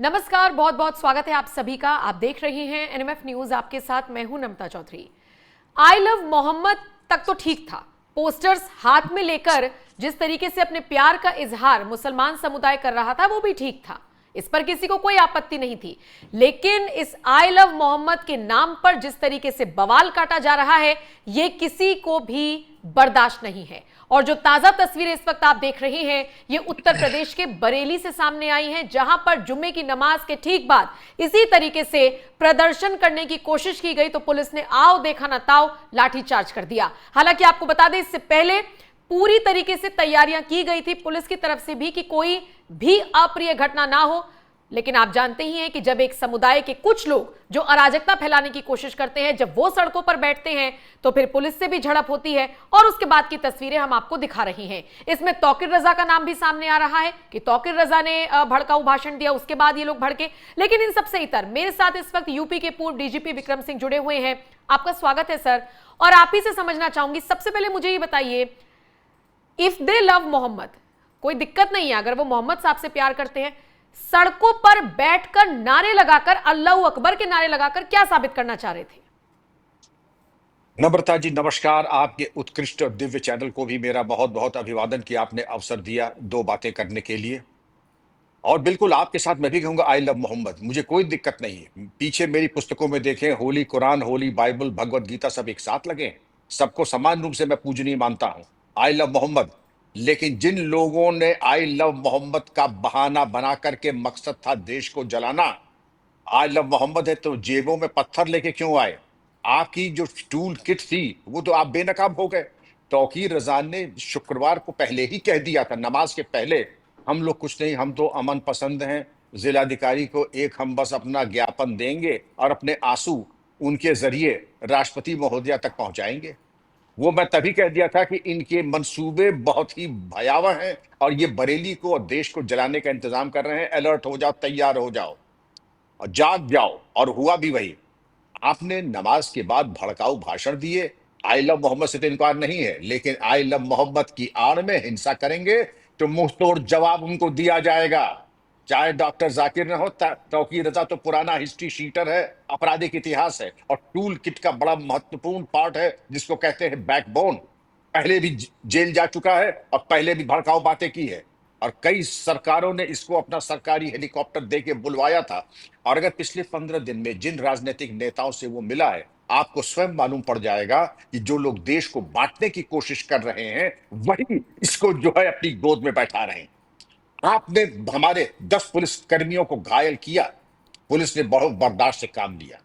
नमस्कार, बहुत बहुत स्वागत है आप सभी का। आप देख रहे हैं एनएमएफ न्यूज, आपके साथ मैं हूं नमता चौधरी। आई लव मोहम्मद तक तो ठीक था। पोस्टर्स हाथ में लेकर जिस तरीके से अपने प्यार का इजहार मुसलमान समुदाय कर रहा था वो भी ठीक था, इस पर किसी को कोई आपत्ति नहीं थी। लेकिन इस आई लव मोहम्मद के नाम पर जिस तरीके से बवाल काटा जा रहा है ये किसी को भी बर्दाश्त नहीं है। और जो ताजा तस्वीरें इस वक्त आप देख रहे हैं ये उत्तर प्रदेश के बरेली से सामने आई हैं, जहां पर जुम्मे की नमाज के ठीक बाद इसी तरीके से प्रदर्शन करने की कोशिश की गई तो पुलिस ने आओ देखा ना ताओ लाठीचार्ज कर दिया। हालांकि आपको बता दें इससे पहले पूरी तरीके से तैयारियां की गई थी पुलिस की तरफ से भी कि कोई भी अप्रिय घटना ना हो। लेकिन आप जानते ही हैं कि जब एक समुदाय के कुछ लोग जो अराजकता फैलाने की कोशिश करते हैं, जब वो सड़कों पर बैठते हैं तो फिर पुलिस से भी झड़प होती है। और उसके बाद की तस्वीरें हम आपको दिखा रहे हैं। इसमें तौकीर रजा का नाम भी सामने आ रहा है कि तौकीर रजा ने भड़काऊ भाषण दिया, उसके बाद ये लोग भड़के। लेकिन इन सबसे इतर मेरे साथ इस वक्त यूपी के पूर्व डीजीपी विक्रम सिंह जुड़े हुए हैं। आपका स्वागत है सर। और आप ही से समझना चाहूंगी, सबसे पहले मुझे ये बताइए, इफ दे लव मोहम्मद, कोई दिक्कत नहीं है अगर वो मोहम्मद साहब से प्यार करते हैं, सड़कों पर बैठकर नारे लगाकर, अल्लाहू अकबर के नारे लगाकर क्या साबित करना चाह रहे थे? नम्रता जी नमस्कार। आपके उत्कृष्ट और दिव्य चैनल को भी मेरा बहुत बहुत अभिवादन कि आपने अवसर दिया दो बातें करने के लिए। और बिल्कुल आपके साथ मैं भी कहूंगा आई लव मोहम्मद, मुझे कोई दिक्कत नहीं है। पीछे मेरी पुस्तकों में देखें, होली कुरान, होली बाइबल, भगवत गीता सब एक साथ लगे हैं। सबको समान रूप से मैं पूजनीय मानता हूं, आई लव मोहम्मद। लेकिन जिन लोगों ने आई लव मोहम्मद का बहाना बना करके मकसद था देश को जलाना, आई लव मोहम्मद है तो जेबों में पत्थर लेके क्यों आए? आपकी जो टूल किट थी वो तो आप बेनकाब हो गए। तौकीर रजा ने शुक्रवार को पहले ही कह दिया था, नमाज के पहले, हम लोग कुछ नहीं, हम तो अमन पसंद हैं। जिलाधिकारी को एक हम बस अपना ज्ञापन देंगे और अपने आंसू उनके जरिए राष्ट्रपति महोदया तक पहुंचाएंगे। वो मैं तभी कह दिया था कि इनके मंसूबे बहुत ही भयावह हैं और ये बरेली को और देश को जलाने का इंतजाम कर रहे हैं। अलर्ट हो जाओ, तैयार हो जाओ और जाग जाओ। और हुआ भी वही। आपने नमाज के बाद भड़काऊ भाषण दिए। आई लव मोहम्मद से तो इनकार नहीं है, लेकिन आई लव मोहम्मद की आड़ में हिंसा करेंगे तो मुंह तोड़ जवाब उनको दिया जाएगा। चाहे डॉक्टर जाकिर न हो, तौकीर रजा तो पुराना हिस्ट्री शीटर है, आपराधिक इतिहास है और टूल किट का बड़ा महत्वपूर्ण पार्ट है जिसको कहते हैं बैकबोन। पहले भी जेल जा चुका है और पहले भी भड़काऊ बातें की है और कई सरकारों ने इसको अपना सरकारी हेलीकॉप्टर देके बुलवाया था। और अगर पिछले 15 दिन में जिन राजनीतिक नेताओं से वो मिला है, आपको स्वयं मालूम पड़ जाएगा कि जो लोग देश को बांटने की कोशिश कर रहे हैं वही इसको जो है अपनी गोद में बैठा रहे हैं। आपने हमारे 10 पुलिस कर्मियों को घायल किया, पुलिस ने बहुत बर्दाश्त से काम लिया।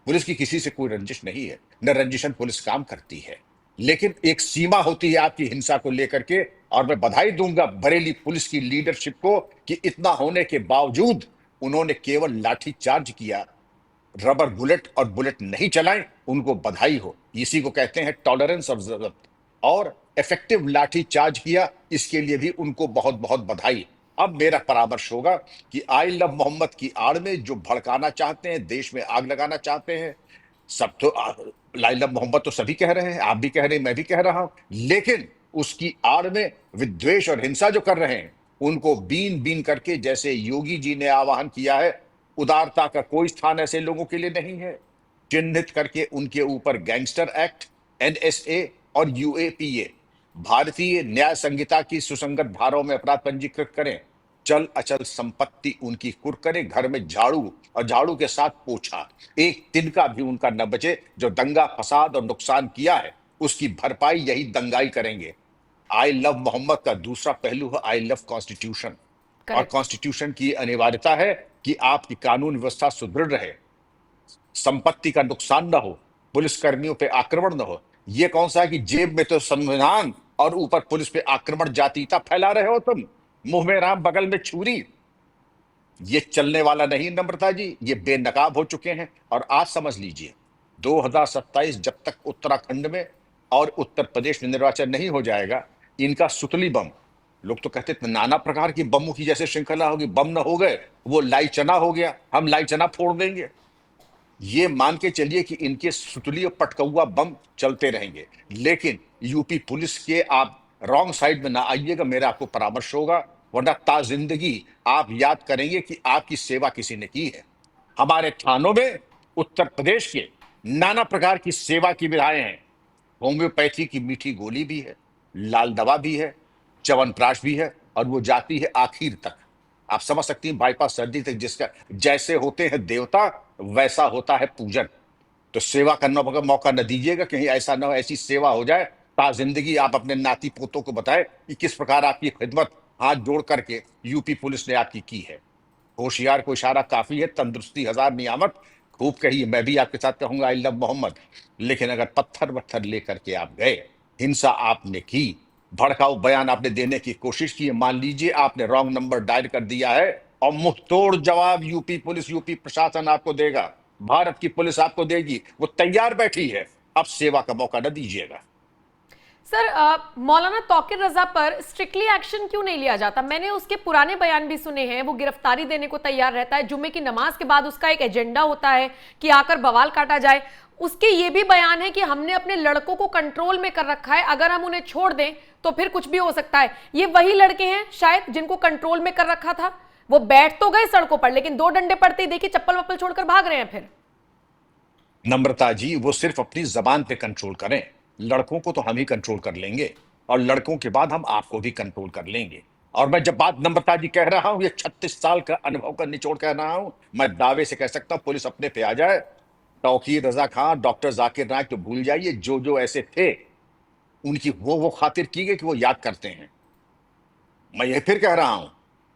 पुलिस की किसी से कोई रंजिश नहीं है, न रंजिशन पुलिस काम करती है, लेकिन एक सीमा होती है आपकी हिंसा को लेकर के। और मैं बधाई दूंगा बरेली पुलिस की लीडरशिप को कि इतना होने के बावजूद उन्होंने केवल लाठी चार्ज किया, रबर बुलेट और बुलेट नहीं चलाए। उनको बधाई हो, इसी को कहते हैं टॉलरेंस ऑफ जरूरत। और इफेक्टिव लाठी चार्ज किया, इसके लिए भी उनको बहुत बहुत बधाई। अब मेरा परामर्श होगा कि आई लव मोहम्मद की आड़ में जो भड़काना चाहते हैं, देश में आग लगाना चाहते हैं, सब तो आई लव मोहम्मद तो सभी कह रहे हैं, आप भी कह रहे हैं, मैं भी कह रहा हूं, लेकिन उसकी आड़ में विद्वेष और हिंसा जो कर रहे हैं उनको बीन बीन करके, जैसे योगी जी ने आह्वान किया है, उदारता का कोई स्थान ऐसे लोगों के लिए नहीं है, चिन्हित करके उनके ऊपर गैंगस्टर एक्ट, एनएसए और यूएपीए, भारतीय न्याय संहिता की सुसंगत धाराओं में अपराध पंजीकृत करें। चल अचल संपत्ति उनकी कुर्क करें, घर में झाड़ू और झाड़ू के साथ पोछा, एक तिनका भी उनका न बचे। जो दंगा फसाद और नुकसान किया है उसकी भरपाई यही दंगाई करेंगे। आई लव मोहम्मद का दूसरा पहलू है आई लव कॉन्स्टिट्यूशन। और कॉन्स्टिट्यूशन की अनिवार्यता है कि आपकी कानून व्यवस्था सुदृढ़ रहे, संपत्ति का नुकसान न हो, पुलिस कर्मियों पे आक्रमण न हो। ये कौन सा है कि जेब में तो संविधान और ऊपर पुलिस पे आक्रमण, जातीयता फैला रहे हो तुम, मुंह में राम बगल में छुरी। ये चलने वाला नहीं नम्रता जी, ये बेनकाब हो चुके हैं। और आज समझ लीजिए 2027 जब तक उत्तराखंड में और उत्तर प्रदेश में निर्वाचन नहीं हो जाएगा, इनका सुतली बम, लोग तो कहते थे नाना प्रकार की बमों की जैसे श्रृंखला होगी, बम न हो गए वो लाई चना हो गया, हम लाई चना फोड़ देंगे। ये मान के चलिए कि इनके सुतली और पटकौआ बम चलते रहेंगे। लेकिन यूपी पुलिस के आप रॉन्ग साइड में ना आइएगा, मेरा आपको परामर्श होगा। वरना ता जिंदगी आप याद करेंगे कि आपकी सेवा किसी ने की है। हमारे थानों में उत्तर प्रदेश के नाना प्रकार की सेवा की विधाएं हैं। होम्योपैथी की मीठी गोली भी है, लाल दवा भी है, च्यवनप्राश भी है, और वो जाती है आखिर तक। आप समझ सकती हैं, बाईपास सर्जरी तक। जिसका जैसे होते हैं देवता, वैसा होता है पूजन। तो सेवा करना का मौका न दीजिएगा, कहीं ऐसा ना हो ऐसी सेवा हो जाए ता जिंदगी आप अपने नाती पोतों को बताएं कि किस प्रकार आपकी खिदमत हाथ जोड़ करके यूपी पुलिस ने आपकी की है। होशियार को इशारा काफी है, तंदुरुस्ती हजार नियामत। खूब कहिए, मैं भी आपके साथ कहूंगा आई लव मोहम्मद। लेकिन अगर पत्थर वत्थर लेकर के आप गए, हिंसा आपने की, भड़काऊ बयान आपने देने की कोशिश की, मान लीजिए आपने रॉन्ग नंबर डायल कर दिया है, और मुंह तोड़ जवाब यूपी पुलिस, यूपी प्रशासन आपको देगा, भारत की पुलिस आपको देगी। वो तैयार बैठी है, अब सेवा का मौका न दीजिएगा। सर, मौलाना तौकीर रजा पर स्ट्रिक्टली एक्शन क्यों नहीं लिया जाता? मैंने उसके पुराने बयान भी सुने हैं, वो गिरफ्तारी देने को तैयार रहता है। जुम्मे की नमाज के बाद उसका एक एजेंडा होता है कि आकर बवाल काटा जाए। उसके ये भी बयान है कि हमने अपने लड़कों को कंट्रोल में कर रखा है, अगर हम उन्हें छोड़ दें तो फिर कुछ भी हो सकता है। ये वही लड़के हैं शायद जिनको कंट्रोल में कर रखा था। वो बैठ तो गए सड़कों पर, लेकिन दो डंडे पड़ते ही देखिए चप्पल वप्पल छोड़कर भाग रहे हैं फिर। नम्रता जी, वो सिर्फ अपनी जबान पे कंट्रोल करें। लड़कों को तो हम ही कंट्रोल कर लेंगे, और लड़कों के बाद हम आपको भी कंट्रोल कर लेंगे। और मैं जब बात नम्रता जी कह रहा हूं, ये 36 साल का अनुभव का निचोड़ कह रहा हूं। मैं दावे से कह सकता हूं, पुलिस अपने पे आ जाए, तौकीर रजा खान, डॉक्टर जाकिर नायक तो भूल जाइए, जो जो ऐसे थे उनकी वो खातिर की गई कि वो याद करते हैं। मैं ये फिर कह रहा हूं,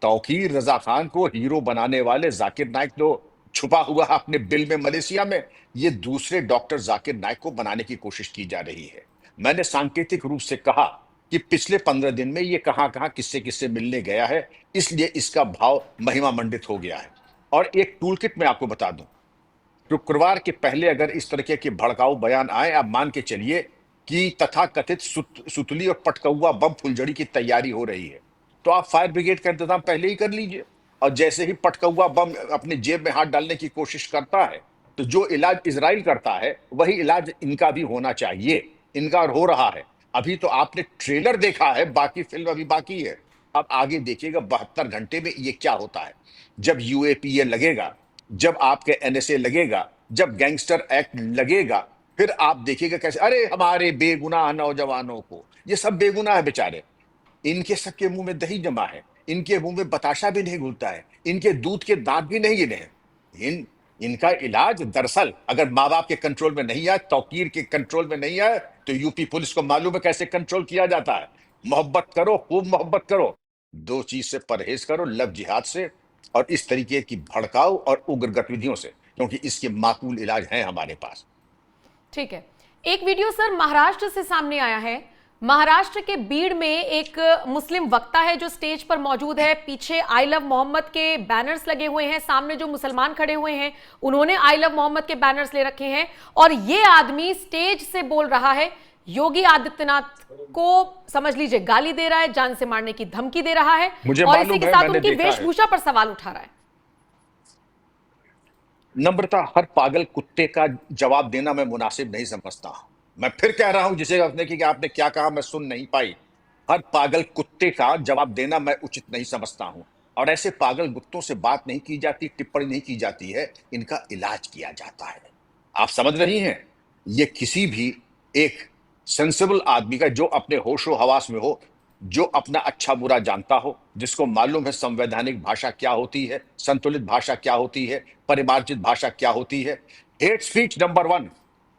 तौकीर रजा खान को हीरो बनाने वाले जाकिर नाइक तो छुपा हुआ है अपने बिल में मलेशिया में। ये दूसरे डॉक्टर जाकिर नाइक को बनाने की कोशिश की जा रही है। मैंने सांकेतिक रूप से कहा कि पिछले 15 दिन में ये कहां कहां किससे किससे मिलने गया है, इसलिए इसका भाव महिमा मंडित हो गया है। और एक टूलकिट मैं आपको बता दूं, शुक्रवार के पहले अगर इस तरह के भड़काऊ बयान आए, आप मान के चलिए कि तथाकथित सुतली और पटकौआ बम फुलझड़ी की तैयारी हो रही है, तो आप फायर ब्रिगेड का इंतजाम पहले ही कर लीजिए। और जैसे ही पटकौआ बम अपने जेब में हाथ डालने की कोशिश करता है, तो जो इलाज इजराइल करता है वही इलाज इनका भी होना चाहिए। इनका और हो रहा है। अभी तो आपने ट्रेलर देखा है, बाकी फिल्म अभी बाकी है। अब आगे देखिएगा 72 घंटे में ये क्या होता है। जब यूएपीए लगेगा, जब आपके एनएसए लगेगा, जब गैंगस्टर एक्ट लगेगा, फिर आप देखिएगा कैसे, अरे हमारे बेगुनाह नौजवानों को, ये सब बेगुनाह है बेचारे, इनके सबके मुंह में दही जमा है, इनके मुंह में बताशा भी नहीं घुलता है, इनके दूध के दांत भी नहीं गिने हैं। इनका इलाज दरअसल अगर माँ बाप के कंट्रोल में नहीं आए, तौकीर के कंट्रोल में नहीं आए, तो यूपी पुलिस को मालूम है कैसे कंट्रोल किया जाता है। मोहब्बत करो, खूब मोहब्बत करो, दो चीज से परहेज करो, लव जिहाद से और इस तरीके की भड़काऊ और उग्र गतिविधियों से, क्योंकि इसके माकूल इलाज हैं हमारे पास। ठीक है। एक वीडियो सर महाराष्ट्र से सामने आया है। महाराष्ट्र के बीड़ में एक मुस्लिम वक्ता है जो स्टेज पर मौजूद है। पीछे आई लव मोहम्मद के बैनर्स लगे हुए हैं। सामने जो मुसलमान खड़े हुए हैं उन्होंने आई लव मोहम्मद के बैनर्स ले रखे हैं, और ये आदमी स्टेज से बोल रहा है, योगी आदित्यनाथ को समझ लीजिए गाली दे रहा है, जान से मारने की धमकी दे रहा है, मुझे और मालूम इसी के है, साथ मैंने उनकी देखा है। वेशभूषा पर सवाल उठा रहा है। नम्रता, हर पागल कुत्ते का जवाब देना मैं मुनासिब नहीं समझता। मैं फिर कह रहा हूं, जिसे आपने कि आपने क्या कहा मैं सुन नहीं पाई। हर पागल कुत्ते का जवाब देना मैं उचित नहीं समझता हूं। और ऐसे पागल कुत्तों से बात नहीं की जाती, टिप्पणी नहीं की जाती है, इनका इलाज किया जाता है। आप समझ रही हैं? ये किसी भी एक सेंसिबल आदमी का, जो अपने होशो हवास में हो, जो अपना अच्छा बुरा जानता हो, जिसको मालूम है संवैधानिक भाषा क्या होती है, संतुलित भाषा क्या होती है, परिमार्जित भाषा क्या होती है। Hate speech number 1।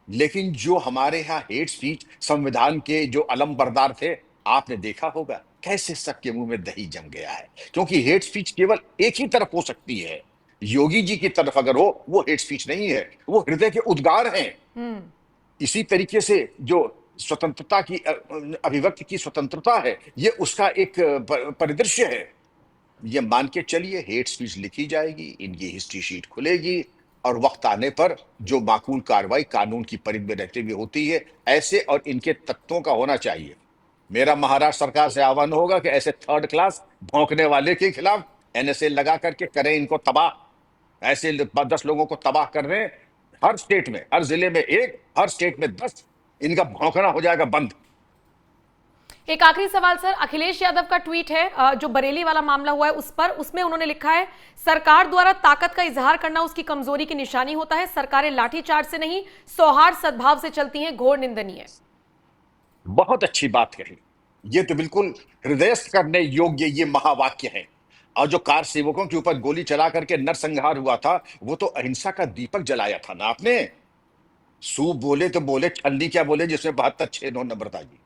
लेकिन जो हमारे यहाँ हेट स्पीच संविधान के जो अलम बरदार थे, आपने देखा होगा कैसे सबके मुंह में दही जम गया है। क्योंकि हेट स्पीच केवल एक ही तरफ हो सकती है। योगी जी की तरफ अगर हो, वो हेट स्पीच नहीं है, वो हृदय के उद्गार हैं। इसी तरीके से जो स्वतंत्रता की अभिव्यक्ति की स्वतंत्रता है, ये उसका एक परिदृश्य है। ये मान के चलिए, हेट स्पीच लिखी जाएगी, इनकी हिस्ट्री शीट खुलेगी, और वक्त आने पर जो माकूल कार्रवाई कानून की परिधि में रहते हुए होती है, ऐसे और इनके तत्वों का होना चाहिए। मेरा महाराष्ट्र सरकार से आह्वान होगा कि ऐसे थर्ड क्लास भौंकने वाले के खिलाफ एनएसए लगा करके करें इनको तबाह। ऐसे 10 लोगों को तबाह कर रहे हैं, हर स्टेट में, हर जिले में एक, हर स्टेट में 10, इनका भौंकना हो जाएगा बंद। एक आखिरी सवाल सर, अखिलेश यादव का ट्वीट है जो बरेली वाला मामला हुआ है उस पर, उसमें उन्होंने लिखा है सरकार द्वारा ताकत का इजहार करना उसकी कमजोरी की निशानी होता है, सरकारें लाठीचार्ज से नहीं सौहार्द सद्भाव से चलती हैं, घोर निंदनीय। बहुत अच्छी बात कही। ये तो बिल्कुल हृदयस्थ करने योग्य ये महावाक्य है। और जो कार सेवकों के ऊपर गोली चला करके नरसंहार हुआ था, वो तो अहिंसा का दीपक जलाया था ना आपने। सूप बोले तो बोले, छलनी क्या बोले जिसमें 72 छेद हो नम्रता जी।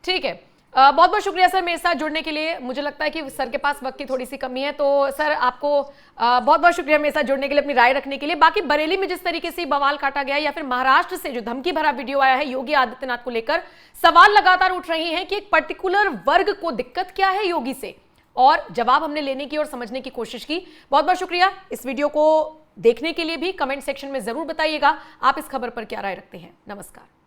ठीक है, बहुत बहुत शुक्रिया सर मेरे साथ जुड़ने के लिए। मुझे लगता है कि सर के पास वक्त की थोड़ी सी कमी है, तो सर आपको बहुत बहुत शुक्रिया मेरे साथ जुड़ने के लिए, अपनी राय रखने के लिए। बाकी बरेली में जिस तरीके से बवाल काटा गया, या फिर महाराष्ट्र से जो धमकी भरा वीडियो आया है योगी आदित्यनाथ को लेकर, सवाल लगातार उठ रहे हैं कि एक पर्टिकुलर वर्ग को दिक्कत क्या है योगी से, और जवाब हमने लेने की और समझने की कोशिश की। बहुत बहुत शुक्रिया। इस वीडियो को देखने के लिए भी कमेंट सेक्शन में जरूर बताइएगा आप इस खबर पर क्या राय रखते हैं। नमस्कार।